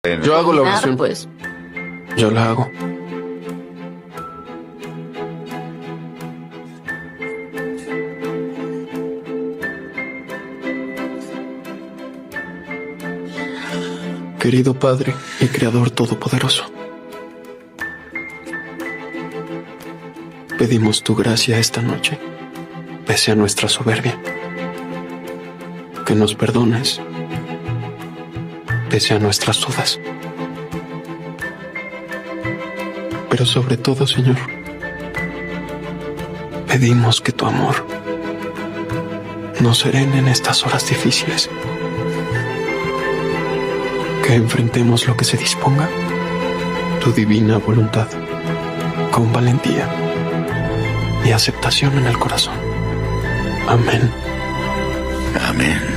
Yo hago la oración. Pues. Yo la hago. Querido Padre y Creador Todopoderoso, pedimos tu gracia esta noche, pese a nuestra soberbia. Que nos perdones, pese a nuestras dudas. Pero sobre todo, Señor, pedimos que tu amor nos serene en estas horas difíciles. Que enfrentemos lo que se disponga, tu divina voluntad, con valentía y aceptación en el corazón. Amén. Amén.